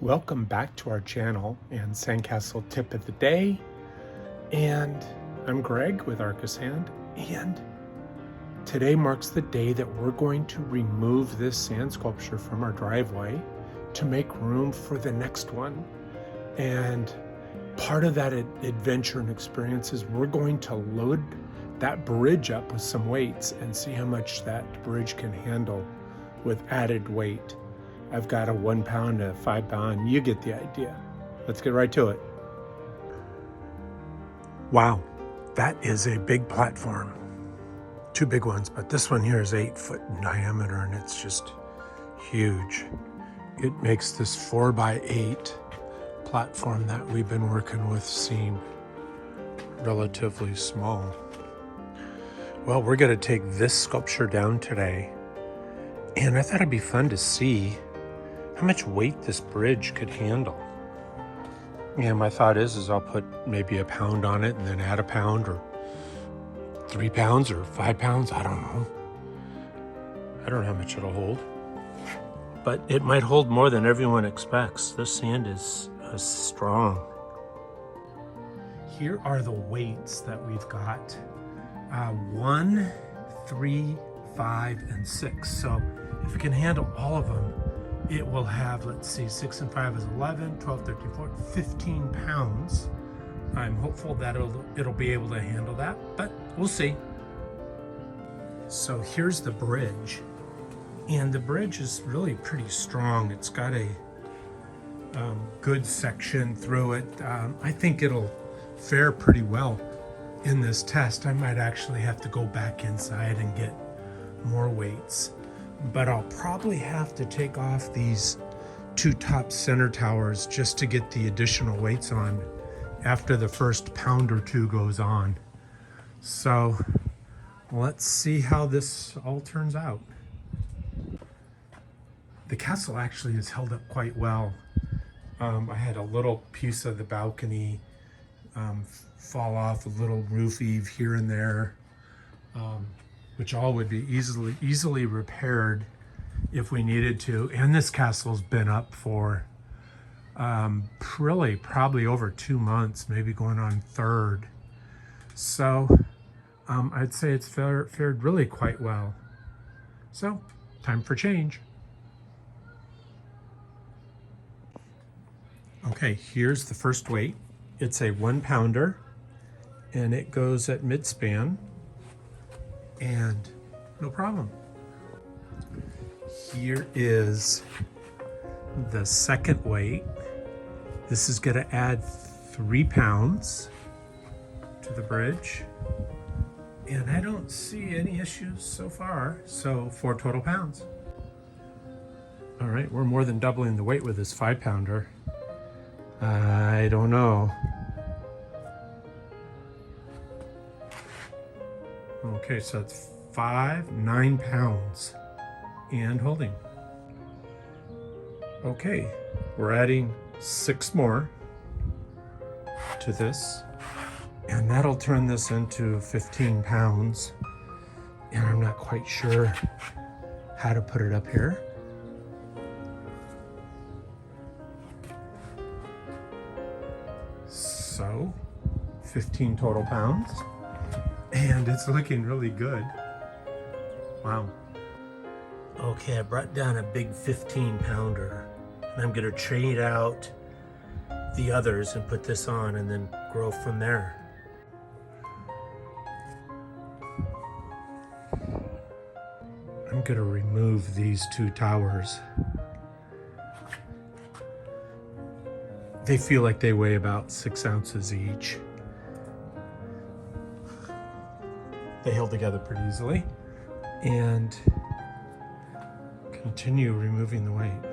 Welcome back to our channel and Sandcastle tip of the day. And I'm Greg with Arcasand, and today marks the day that we're going to remove this sand sculpture from our driveway to make room for the next one. And part of that adventure and experience is we're going to load that bridge up with some weights and see how much that bridge can handle with added weight. I've got a 1 pound, a 5 pound, you get the idea. Let's get right to it. Wow, that is a big platform. Two big ones, but this one here is 8 foot in diameter and it's just huge. It makes this 4x8 platform that we've been working with seem relatively small. Well, we're gonna take this sculpture down today, and I thought it'd be fun to see how much weight this bridge could handle. And my thought is I'll put maybe a pound on it and then add a pound, or 3 pounds or 5 pounds, I don't know. I don't know how much it'll hold, but it might hold more than everyone expects. This sand is strong. Here are the weights that we've got. 1, 3, 5, and 6. So if it can handle all of them, it will have, let's see, 6 and 5 is 11, 12, 13, 14, 15 pounds. I'm hopeful that it'll be able to handle that, but we'll see. So here's the bridge, and the bridge is really pretty strong. It's got a good section through it. I think it'll fare pretty well in this test. I might actually have to go back inside and get more weights, but I'll probably have to take off these 2 top center towers just to get the additional weights on after the first pound or 2 goes on. So let's see how this all turns out. The castle actually has held up quite well. I had a little piece of the balcony fall off, a little roof eave here and there, which all would be easily repaired if we needed to. And this castle's been up for really probably over 2 months, maybe going on 3rd. So I'd say it's fared really quite well. So time for change. Okay, here's the first weight. It's a 1 pounder and it goes at mid-span, and no problem. Here is the second weight. This is going to add 3 pounds to the bridge, and I don't see any issues so far. So 4 total pounds. All right, we're more than doubling the weight with this 5 pounder. I don't know. Okay, so it's 9 pounds and holding. Okay, we're adding 6 more to this, and that'll turn this into 15 pounds. And I'm not quite sure how to put it up here. So 15 total pounds, and it's looking really good. Wow. Okay, I brought down a big 15 pounder, and I'm gonna trade out the others and put this on and then grow from there. I'm gonna remove these 2 towers. They feel like they weigh about 6 ounces each. They held together pretty easily. And continue removing the weight.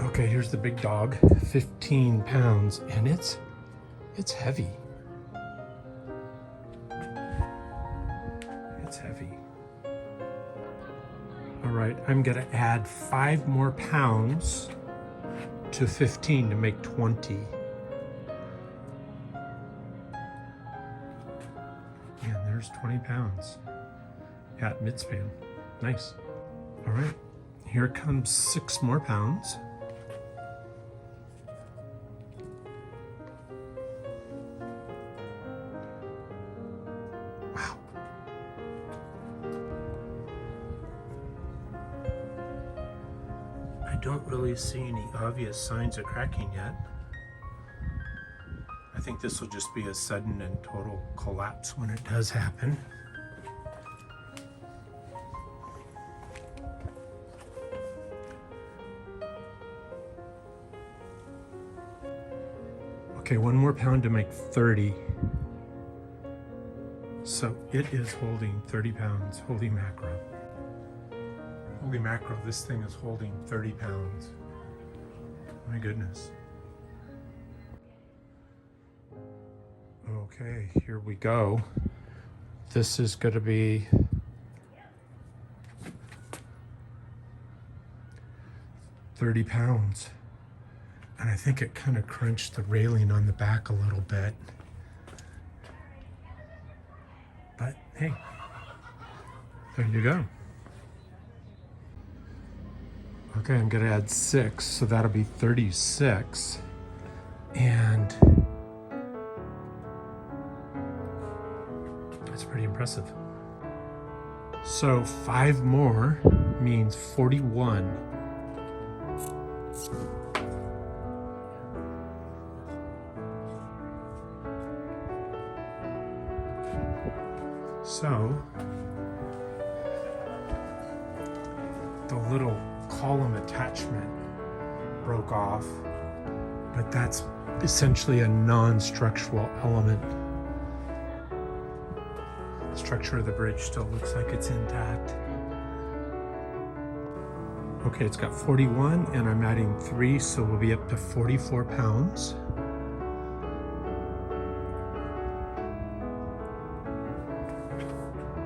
Okay, here's the big dog, 15 pounds, and it's heavy. It's heavy. All right, I'm gonna add 5 more pounds to 15 to make 20. And there's 20 pounds at mid-span. Nice. All right, here comes 6 more pounds. don't really see any obvious signs of cracking yet. I think this will just be a sudden and total collapse when it does happen. Okay, 1 more pound to make 30. So it is holding 30 pounds. Holy mackerel. Holy mackerel, this thing is holding 30 pounds. My goodness. Okay, here we go. This is going to be 30 pounds. And I think it kind of crunched the railing on the back a little bit. But hey, there you go. Okay, I'm gonna add 6, so that'll be 36. And that's pretty impressive. So 5 more means 41. So the little column attachment broke off, but that's essentially a non-structural element. The structure of the bridge still looks like it's intact. Okay, it's got 41 and I'm adding 3, so we'll be up to 44 pounds.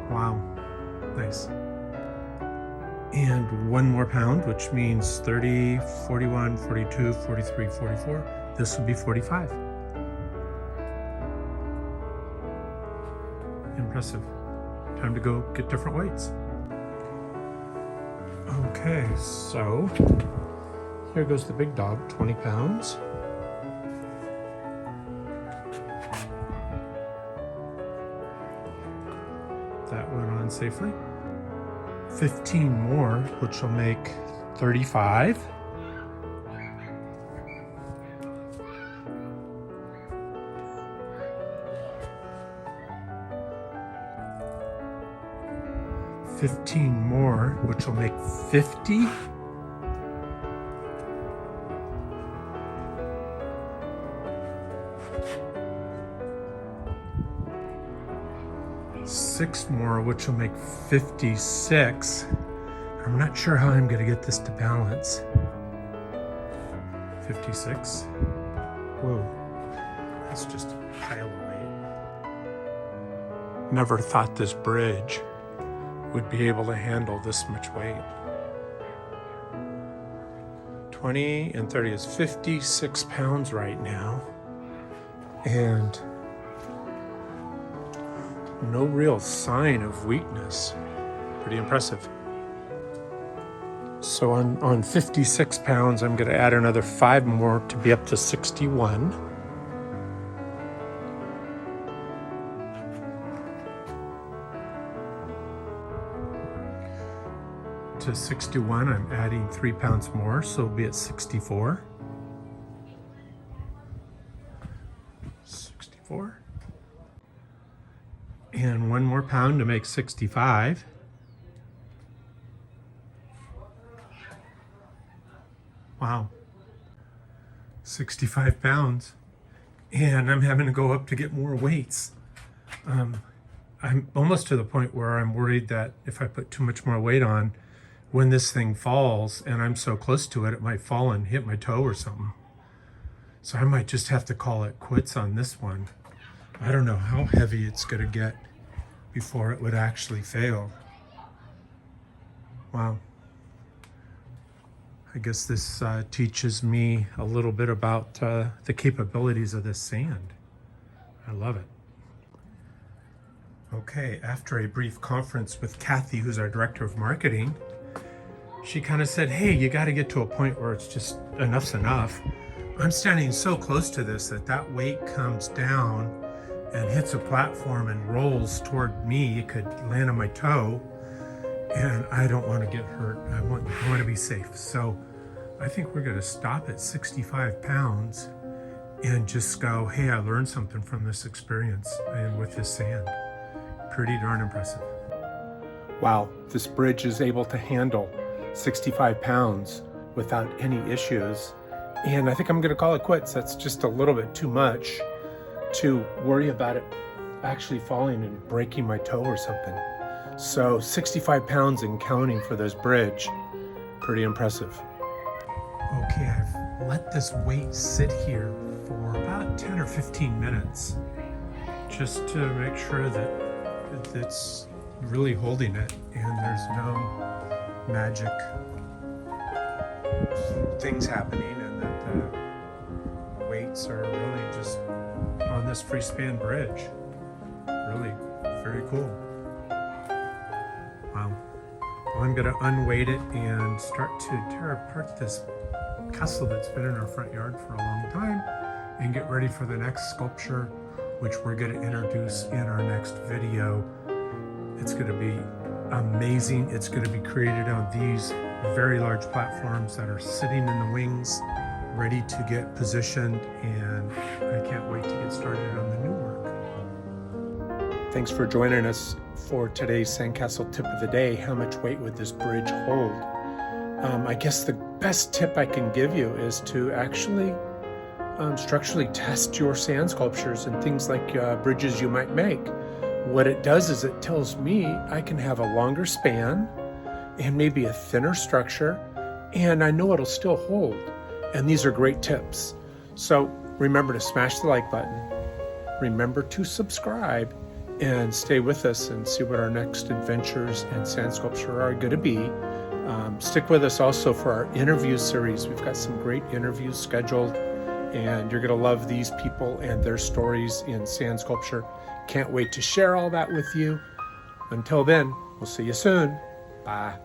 Wow, nice. And 1 more pound, which means 30, 41, 42, 43, 44. This will be 45. Impressive. Time to go get different weights. Okay, so here goes the big dog, 20 pounds. That went on safely. 15 more, which will make 35. $15 more, which will make 50. Six more, which will make 56. I'm not sure how I'm going to get this to balance. 56. Whoa, that's just a pile of weight. Never thought this bridge would be able to handle this much weight. 20 and 30 is 56 pounds right now. And no real sign of weakness. Pretty impressive. So on 56 pounds, I'm gonna add another 5 more to be up to 61. To 61, I'm adding 3 pounds more, so we'll be at 64. 64. And 1 more pound to make 65. Wow. 65 pounds. And I'm having to go up to get more weights. I'm almost to the point where I'm worried that if I put too much more weight on, when this thing falls and I'm so close to it, it might fall and hit my toe or something. So I might just have to call it quits on this one. I don't know how heavy it's gonna get before it would actually fail. Wow. I guess this teaches me a little bit about the capabilities of this sand. I love it. Okay, after a brief conference with Kathy, who's our director of marketing, she kind of said, hey, you got to get to a point where it's just enough's enough. I'm standing so close to this that weight comes down and hits a platform and rolls toward me. It could land on my toe, and I don't want to get hurt. I want to be safe. So I think we're going to stop at 65 pounds and just go, hey, I learned something from this experience and with this sand. Pretty darn impressive. Wow, this bridge is able to handle 65 pounds without any issues. And I think I'm gonna call it quits. That's just a little bit too much to worry about it actually falling and breaking my toe or something. So 65 pounds and counting for this bridge, pretty impressive. Okay, I've let this weight sit here for about 10 or 15 minutes just to make sure that it's really holding it and there's no magic things happening, and that the weights are really just on this free span bridge. Really very cool. Wow. Well, I'm going to unweight it and start to tear apart this castle that's been in our front yard for a long time and get ready for the next sculpture, which we're going to introduce in our next video. It's going to be amazing. It's going to be created on these very large platforms that are sitting in the wings, ready to get positioned, and I can't wait to get started on the new work. Thanks for joining us for today's Sandcastle tip of the day. How much weight would this bridge hold? I guess the best tip I can give you is to actually structurally test your sand sculptures and things like bridges you might make. What it does is it tells me I can have a longer span and maybe a thinner structure, and I know it'll still hold. And these are great tips. So remember to smash the like button, remember to subscribe, and stay with us and see what our next adventures in sand sculpture are going to be. Stick with us also for our interview series. We've got some great interviews scheduled, and you're going to love these people and their stories in sand sculpture. Can't wait to share all that with you. Until then, we'll see you soon. Bye.